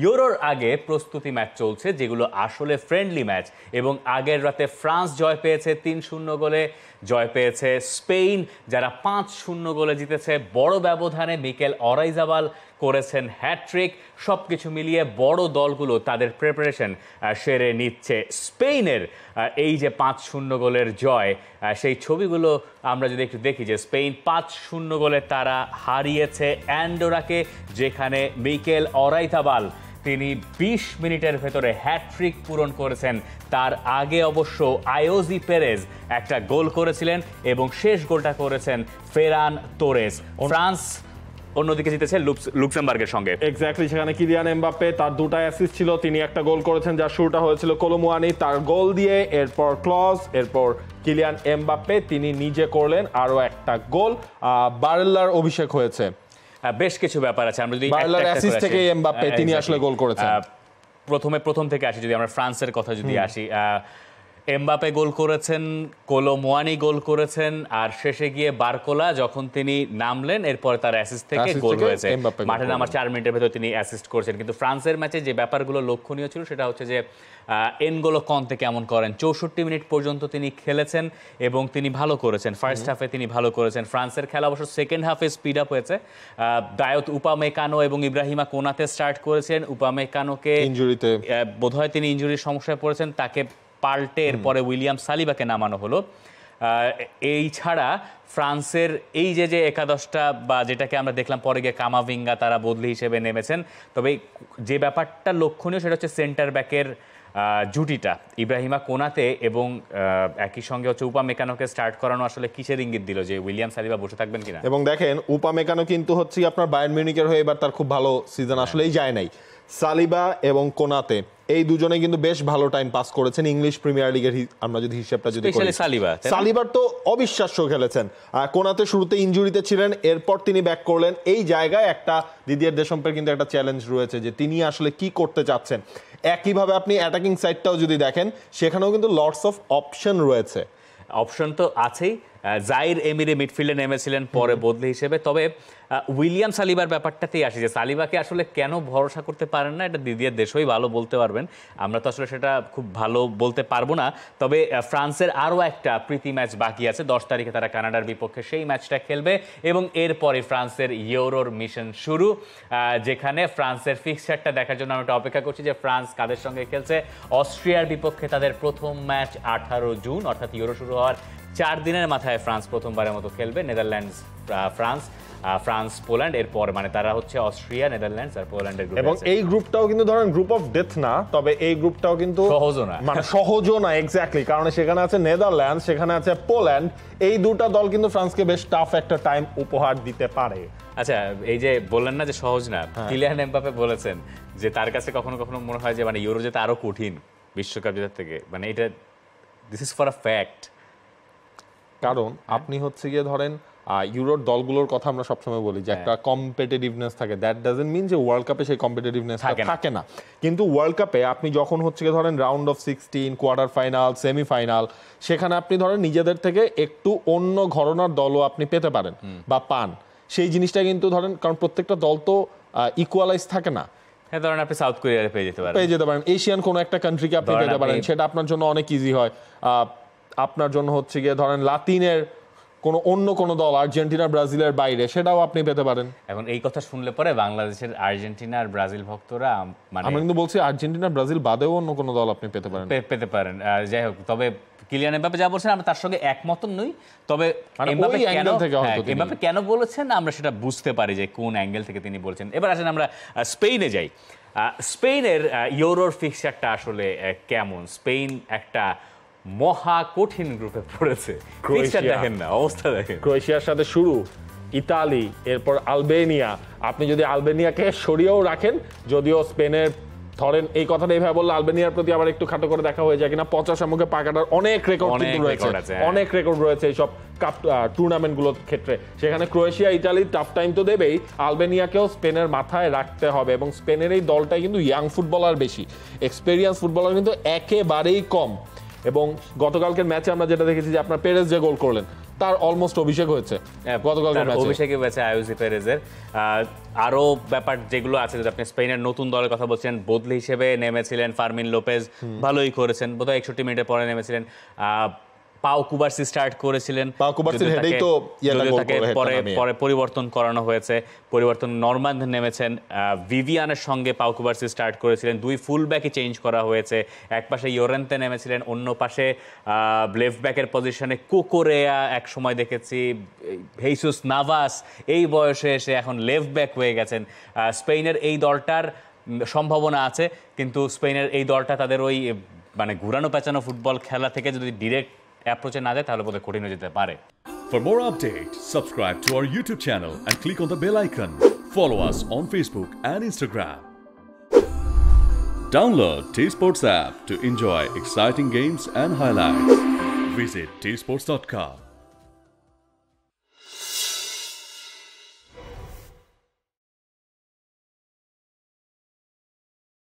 ইউরোর আগে প্রস্তুতি ম্যাচ চলছে যেগুলো আসলে ফ্রেন্ডলি ম্যাচ, এবং আগের রাতে ফ্রান্স জয় পেয়েছে ৩-০ গোলে, জয় পেয়েছে স্পেন যারা ৫-০ গোলে জিতেছে বড় ব্যবধানে। মিকেল অরাইজাবাল করেছেন হ্যাট্রিক। সবকিছু মিলিয়ে বড় দলগুলো তাদের প্রিপারেশন সেরে নিচ্ছে। স্পেনের এই যে ৫-০ গোলের জয়, সেই ছবিগুলো আমরা যদি একটু দেখি যে স্পেন ৫-০ গোলে তারা হারিয়েছে অ্যান্ডোরাকে, যেখানে মিকেল অরাইজাবাল তিনি ২০ মিনিটের ভেতরে হ্যাট্রিক পূরণ করেছেন। তার আগে অবশ্য আয়োজি পেরেজ একটা গোল করেছিলেন এবং শেষ গোলটা করেছেন ফেরান তোরেস। ফ্রান্স অন্যদিকে জিতেছে লুক্সেমবার্গের সঙ্গে। এক্স্যাক্টলি, সেখানে কিলিয়ান এমবাপ্পে তার 2টা অ্যাসিস্ট ছিল, তিনি একটা গোল করেছেন যার শুরুটা হয়েছিল কলোমুয়ানি তার গোল দিয়ে, এরপর ক্লজ, এরপর কিলিয়ান এমবাপ্পে তিনি নিজে করলেন আরো একটা গোল। বারেল্লার অভিষেক হয়েছে, বেশ কিছু ব্যাপার আছে। আমরা যদি বারেল্লার অ্যাসিস্ট থেকে এমবাপ্পে তিনি আসলে গোল করেছেন। প্রথম থেকে আসি, যদি আমরা ফ্রান্সের কথা যদি আসি, এমবাপ্পে গোল করেছেন, কলোমুয়ানি গোল করেছেন, আর শেষে গিয়ে বারকোলা যখন তিনি নামলেন এরপর তার অ্যাসিস্ট থেকে গোল হয়েছে। মাঠে নামার 4 মিনিটের ভেতর তিনি অ্যাসিস্ট করেছেন। কিন্তু ফ্রান্সের ম্যাচে যে ব্যাপারগুলো লক্ষণীয় ছিল সেটা হচ্ছে যে এনগোলো কন্তে কেমন করেন। 64 মিনিট পর্যন্ত তিনি খেলেছেন এবং তিনি ভালো করেছেন। ফার্স্ট হাফে তিনি ভালো করেছেন। ফ্রান্সের খেলা অবশ্য সেকেন্ড হাফে স্পিড আপ হয়েছে। দায়ত উপামেকানো এবং ইব্রাহিমা কোনাতে স্টার্ট করেছেন। উপামেকানোকে ইনজুরিতে বোধহয় তিনি ইনজুরির সমস্যায় পড়েছেন, তাকে পাল্টে এরপরে উইলিয়াম সালিবাকে নামানো হলো। এই ছাড়া ফ্রান্সের এই যে একাদশটা বা যেটাকে আমরা দেখলাম পরে গিয়ে কামাভিঙ্গা তারা বদলি হিসেবে নেমেছেন। তবে যে ব্যাপারটা লক্ষণীয় সেটা হচ্ছে সেন্টার ব্যাকের জুটিটা, ইব্রাহিমা কোনাতে এবং একই সঙ্গে হচ্ছে উপামেকানোকে স্টার্ট করানো আসলে কিসের ইঙ্গিত দিল যে উইলিয়াম সালিবা বসে থাকবেন কিনা। এবং দেখেন উপামেকানো কিন্তু হচ্ছে আপনার বায়ার্ন মিউনিখের হয়ে এবার তার খুব ভালো সিজন আসলেই যায় নাই। সালিবা এবং কোনাতে এই দুজনে কিন্তু বেশ ভালো টাইম পাস করেছেন ইংলিশ প্রিমিয়ার লিগের। আমরা যদি হিসেবটা যদি করি, সালিবার তো অবিশ্বাস্য খেলেছেন। কোনাতে শুরুতে ইনজুরিতে ছিলেন, এরপর তিনি ব্যাক করলেন। এই জায়গায় একটা দিদিয়ের দেশম্পের কিন্তু একটা চ্যালেঞ্জ রয়েছে যে তিনি আসলে কি করতে চাচ্ছেন। একইভাবে আপনি অ্যাটাকিং সাইডটাও যদি দেখেন সেখানেও কিন্তু লটস অফ অপশন রয়েছে। অপশন তো আছেই। জাইর এমিরে মিডফিল্ডে নেমেছিলেন পরে বদলি হিসেবে। তবে উইলিয়াম সালিবার ব্যাপারটাতেই আসে যে সালিবাকে আসলে কেন ভরসা করতে পারেন না, এটা দিদিয়ের দেশই ভালো বলতে পারবেন, আমরা তো আসলে সেটা খুব ভালো বলতে পারবো না। তবে ফ্রান্সের আরও একটা প্রীতি ম্যাচ বাকি আছে, 10 তারিখে তারা কানাডার বিপক্ষে সেই ম্যাচটা খেলবে এবং এরপরে ফ্রান্সের ইউরোর মিশন শুরু, যেখানে ফ্রান্সের ফিক্সচারটা দেখার জন্য আমরা একটা অপেক্ষা করছি যে ফ্রান্স কাদের সঙ্গে খেলছে। অস্ট্রিয়ার বিপক্ষে তাদের প্রথম ম্যাচ 18 জুন, অর্থাৎ ইউরো শুরু হওয়ার 4 দিনের মাথায় ফ্রান্স প্রথমবারের মতো খেলবে। নেদারল্যান্ডস ফ্রান্স পোল্যান্ড, এরপর মানে তারা হচ্ছে অস্ট্রিয়া, নেদারল্যান্ডস আর পোল্যান্ডের গ্রুপ। এবং এই গ্রুপটাও কিন্তু ধরেন গ্রুপ অফ ডেথ না, তবে এই গ্রুপটাও কিন্তু সহজও না এক্স্যাক্টলি, কারণ সেখানে আছে নেদারল্যান্ডস, সেখানে আছে পোল্যান্ড। এই দুটো দল কিন্তু ফ্রান্সকে বেশ টাফ একটা টাইম উপহার দিতে পারে। আচ্ছা, এই যে বললেন না যে সহজ না, কিলিয়ান এমবাপ্পে বলেছেন যে তার কাছে কখনো কখনো মনে হয় যে মানে ইউরো জেতা আরো কঠিন বিশ্বকাপ জেতার থেকে। মানে এটা this is for a fact. কারণ আপনি হচ্ছে গিয়ে ধরেন ইউরোর দলগুলোর কথা আমরা সবসময় বলি যে একটা কম্পিটিটিভনেস থাকে, দ্যাট ডাজন্ট মিন যে ওয়ার্ল্ড কাপে সেই কম্পিটিটিভনেস থাকে না। কিন্তু ওয়ার্ল্ড কাপে আপনি যখন হচ্ছে গিয়ে ধরেন round of 16, quarter final, semifinal, সেখানে আপনি ধরেন নিজেদের থেকে একটু অন্য ঘরনার দলও আপনি পেতে পারেন বা পান। সেই জিনিসটা কিন্তু ধরেন, কারণ প্রত্যেকটা দল তো ইকুয়ালাইজ থাকে না। হ্যাঁ, ধরেন আপনি সাউথ কোরিয়ারে পেয়ে যেতে পারেন, এশিয়ান কোনো একটা কান্ট্রিকে আপনি পেতে পারেন, সেটা আপনার জন্য অনেক ইজি হয়। আপনার জন্য হচ্ছে গিয়ে ধরেন লাতিনের অন্য কোনো দল, আর্জেন্টিনা ব্রাজিলের বাইরে, সেটাও আপনি পেতে পারেন। এখন এই কথা শুনলে পরে বাংলাদেশের আর্জেন্টিনা আর ব্রাজিল ভক্তরা মানে আমরা কিন্তু বলছি আর্জেন্টিনা ব্রাজিল বাদেও অন্য কোনো দল আপনি পেতে পারেন। যাই হোক, তবে কিলিয়ান এমবাপ্পে যা বলছেন আমরা তার সঙ্গে একমত নই। তবে এমবাপ্পে কেন বলেছেন আমরা সেটা বুঝতে পারি যে কোন অ্যাঙ্গেল থেকে তিনি বলছেন। এবার আসেন আমরা স্পেনে যাই। স্পেনের ইউরোর ফিক্সচারটা আসলে কেমন? স্পেন একটা মহা কঠিন গ্রুপে পড়েছে। দেখেন না, অবস্থা দেখেন। ক্রোয়েশিয়ার সাথে শুরু, ইতালি, এরপর আলবেনিয়া। আপনি যদি আলবেনিয়াকে সরিয়েও রাখেন, যদিও স্পেনের ধরেন এই কথাটা এইভাবে বললে আলবেনিয়ার প্রতি আবার একটু খাটো করে দেখা হয়ে যায় কিনা, 50 মুখে পাকাটার অনেক রেকর্ড রয়েছে, অনেক রেকর্ড রয়েছে এইসব কাপ টুর্নামেন্টগুলোর ক্ষেত্রে। সেখানে ক্রোয়েশিয়া, ইতালি টাফ টাইম তো দেবেই, আলবেনিয়াকেও স্পেনের মাথায় রাখতে হবে। এবং স্পেনের এই দলটাই কিন্তু ইয়াং ফুটবলার বেশি, এক্সপেরিয়েন্স ফুটবলার কিন্তু একেবারেই কম। এবং গতকালকের ম্যাচে আমরা যেটা দেখেছি যে আপনার পেরেজ যে গোল করলেন, তার অলমোস্ট অভিষেক হয়েছে গতকালকের তার ম্যাচে। অভিষেকে হয়েছে আয়োজি পেরেজের। আরো ব্যাপার যেগুলো আছে, যদি আপনি স্পেনের নতুন দলের কথা বলছেন, বদলি হিসেবে নেমেছিলেন ফার্মিন লোপেজ, ভালোই করেছেন, বোধহয় 61 মিনিটের পরে নেমেছিলেন। পাও কুবার্সি স্টার্ট করেছিলেন, পাও কুবার্সির যদিও হেডেই তাকে- তো ইয়াটা যদিও গোল তাকে করে, হেডটা পরে নামিয়ে। পরে পরিবর্তন করানো হয়েছে, পরিবর্তন নরমান নেমেছেন, ভিভিয়ানের সঙ্গে পাও কুবার্সি স্টার্ট করেছিলেন, দুই ফুল ব্যাকই চেঞ্জ করা হয়েছে, এক পাশে ইয়োরেন্তে নেমেছিলেন, অন্য পাশে লেফট ব্যাকের পজিশনে কুকুরেয়া এক সময় দেখেছি, হেইসুস নাভাস এই বয়সে এসে এখন লেফট ব্যাক হয়ে গেছেন। স্পেনের এই দলটার সম্ভাবনা আছে, কিন্তু স্পেনের এই দলটা তাদের ওই মানে ঘুরানো পেঁচানো ফুটবল খেলা থেকে যদি ডিরেক্ট অ্যাপ্রোচে না যায় তাহলে বোধহয় কঠিন হয়ে যেতে পারে। For more updates, subscribe to our YouTube channel and click on the bell icon. Follow us on Facebook and Instagram. Download T-Sports app to enjoy exciting games and highlights. Visit tsports.com.